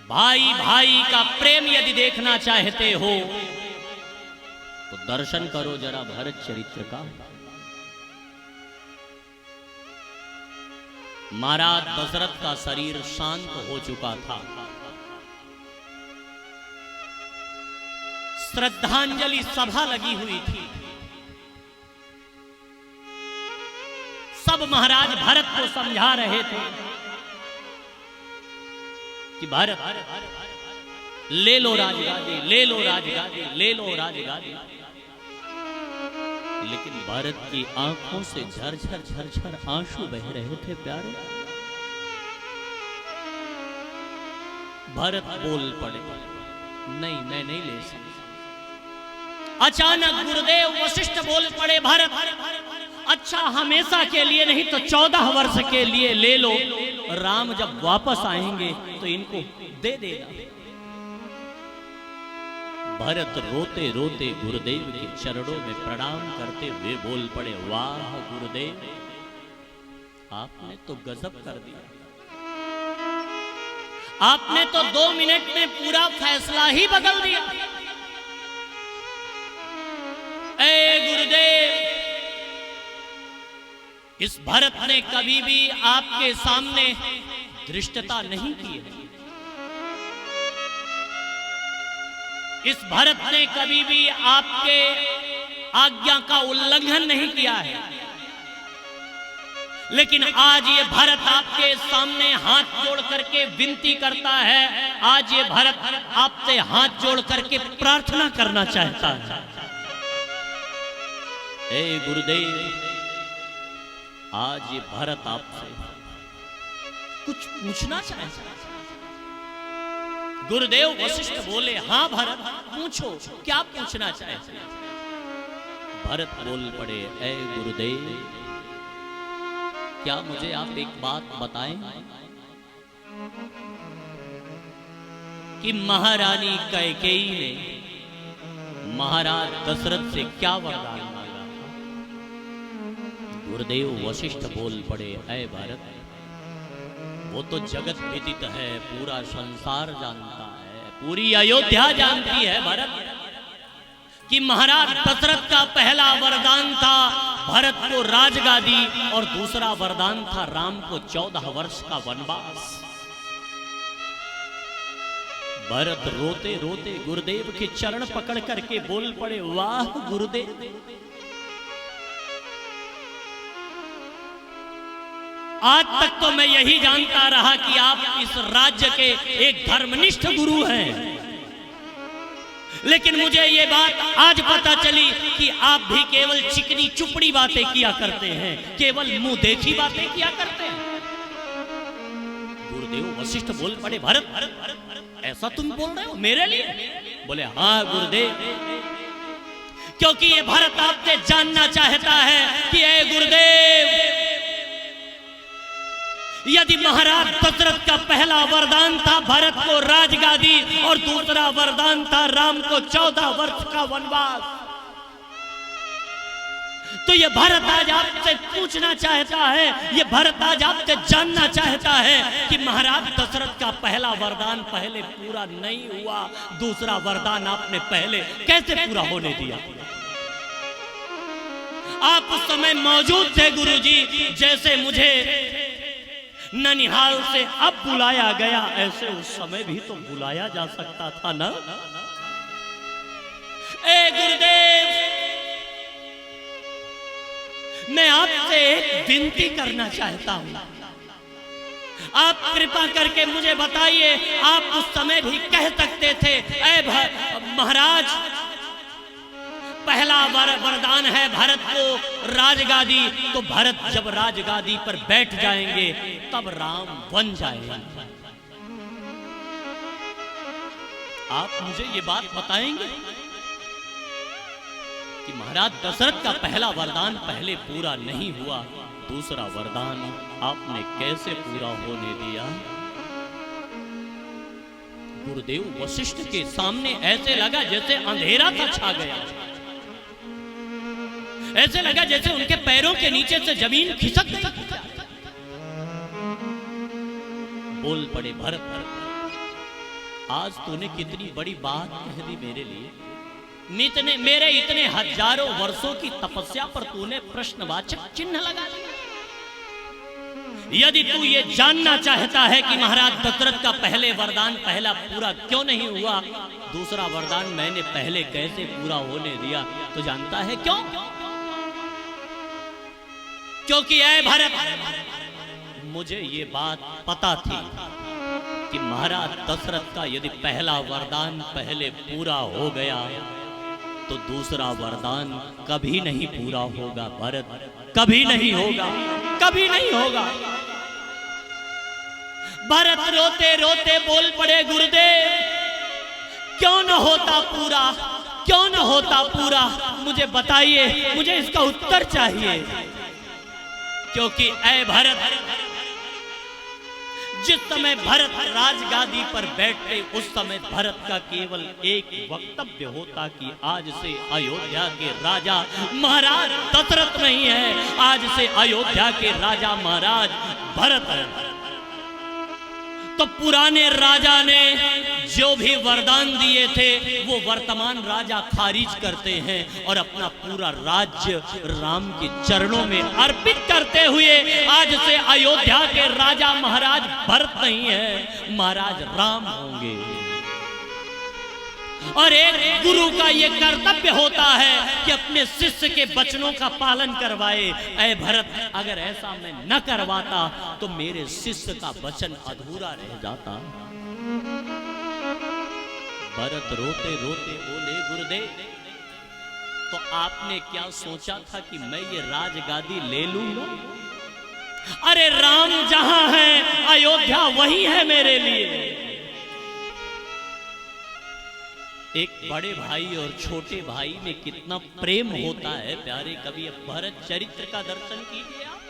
भाई भाई का प्रेम यदि देखना चाहते हो तो दर्शन करो जरा भरत चरित्र का। महाराज दशरथ का शरीर शांत हो चुका था। श्रद्धांजलि सभा लगी हुई थी। सब महाराज भरत को समझा रहे थे कि भरत ले लो राजगादी, ले लो राजगादी, ले लो राजगादी। लेकिन भरत की आंखों से झरझर झरझर आंसू बह रहे थे प्यारे। भरत बोल पड़े, नहीं मैं नहीं ले सकता। अचानक गुरुदेव वशिष्ठ बोल पड़े, भरत अच्छा हमेशा के लिए नहीं तो 14 वर्ष के लिए ले लो, राम जब वापस आएंगे तो इनको दे देना। भरत रोते रोते गुरुदेव के चरणों में प्रणाम करते हुए बोल पड़े, वाह गुरुदेव आपने तो गजब कर दिया। आपने तो 2 मिनट में पूरा फैसला ही बदल दिया। ए गुरुदेव, इस भरत ने कभी भी आपके सामने धृष्टता नहीं की है। इस भरत ने कभी भी आपके आज्ञा का उल्लंघन नहीं किया है। लेकिन आज ये भरत आपके सामने हाथ जोड़ करके विनती करता है। आज ये भरत आपसे हाथ जोड़ करके प्रार्थना करना चाहता है। ए गुरुदेव, आज ये भरत आपसे कुछ पूछना चाहता है। गुरुदेव वशिष्ठ बोले, हाँ भरत पूछो, क्या पूछना चाहते हैं? भरत बोल पड़े, ऐ गुरुदेव क्या मुझे आप एक बात बताएं कि महारानी कैकेयी ने महाराज दशरथ से क्या वरदान मांगा था? गुरुदेव वशिष्ठ बोल पड़े, ऐ भरत वो तो जगत विदित है, पूरा संसार जानता है, पूरी अयोध्या जानती है भरत कि महाराज दशरथ का पहला वरदान था भरत को राजगादी और दूसरा वरदान था राम को 14 वर्ष का वनवास। भरत रोते रोते गुरुदेव के चरण पकड़ करके बोल पड़े, वाह गुरुदेव आज तक तो मैं यही जानता रहा कि आप इस राज्य के एक धर्मनिष्ठ गुरु हैं, लेकिन मुझे ये बात आज पता चली कि आप भी केवल चिकनी चुपड़ी बातें किया करते हैं, केवल मुंह देखी बातें किया करते हैं। गुरुदेव वशिष्ठ बोल पड़े, भरत ऐसा तुम बोल रहे हो मेरे लिए? बोले, हाँ गुरुदेव, क्योंकि ये भरत आपसे जानना चाहता है कि ऐ गुरुदेव यदि महाराज दशरथ का पहला वरदान था भरत को राजगादी और दूसरा वरदान था राम को 14 वर्ष का वनवास, तो ये भरत आज आपसे पूछना चाहता है, ये भरत आज आपसे जानना चाहता है कि महाराज दशरथ का पहला वरदान पहले पूरा नहीं हुआ, दूसरा वरदान आपने पहले कैसे पूरा होने दिया? आप उस समय मौजूद थे गुरुजी, जैसे मुझे ननिहाल से अब बुलाया गया ऐसे उस समय भी तो बुलाया जा सकता था ना। ए गुरुदेव, मैं आपसे एक विनती करना चाहता हूं, आप कृपा करके मुझे बताइए। आप उस समय भी कह सकते थे, ए महाराज पहला वरदान है भरत को राजगादी, तो भरत जब राजगादी पर बैठ जाएंगे तब राम बन जाएंगे। आप मुझे ये बात बताएंगे कि महाराज दशरथ का पहला वरदान पहले पूरा नहीं हुआ, दूसरा वरदान आपने कैसे पूरा होने दिया? गुरुदेव वशिष्ठ के सामने ऐसे लगा जैसे अंधेरा था छा गया, ऐसे लगा जैसे उनके पैरों के नीचे से जमीन खिसक गई। बोल पड़े, भरत आज तूने कितनी बड़ी बात कह दी मेरे लिए। मेरे इतने हजारों वर्षों की तपस्या पर तूने प्रश्नवाचक चिन्ह लगा दिया। यदि तू ये जानना चाहता है कि महाराज दशरथ का पहले वरदान पहला पूरा क्यों नहीं हुआ, दूसरा वरदान मैंने पहले कैसे पूरा होने दिया, तो जानता है क्यों? क्योंकि ऐ भरत, मुझे ये बात पता थी कि महाराज दशरथ का यदि पहला वरदान पहले पूरा हो गया तो दूसरा वरदान कभी नहीं पूरा होगा भरत, कभी नहीं होगा, कभी नहीं होगा। भरत रोते रोते बोल पड़े, गुरुदेव क्यों न होता पूरा, क्यों न होता पूरा, मुझे बताइए, मुझे इसका उत्तर चाहिए। क्योंकि ऐ भरत, जिस समय भरत राजगादी पर बैठते उस समय भरत का केवल एक वक्तव्य होता कि आज से अयोध्या के राजा महाराज दशरथ नहीं है, आज से अयोध्या के राजा महाराज भरत है। तो पुराने राजा ने जो भी वरदान दिए थे वो वर्तमान राजा खारिज करते हैं और अपना पूरा राज्य राम के चरणों में अर्पित करते हुए आज से अयोध्या के राजा महाराज भरत नहीं है, महाराज राम होंगे। और एक गुरु का ये कर्तव्य होता है कि अपने शिष्य के वचनों का पालन करवाए। ऐ भरत, अगर ऐसा मैं न करवाता तो मेरे शिष्य का वचन अधूरा रह जाता। भरत रोते रोते बोले, गुरुदेव तो आपने क्या सोचा था कि मैं ये राजगादी ले लूंगा? अरे राम जहां है अयोध्या वही है मेरे लिए। एक बड़े भाई और छोटे भाई में कितना प्रेम होता है प्यारे। कभी भरत चरित्र का दर्शन कीजिए आप।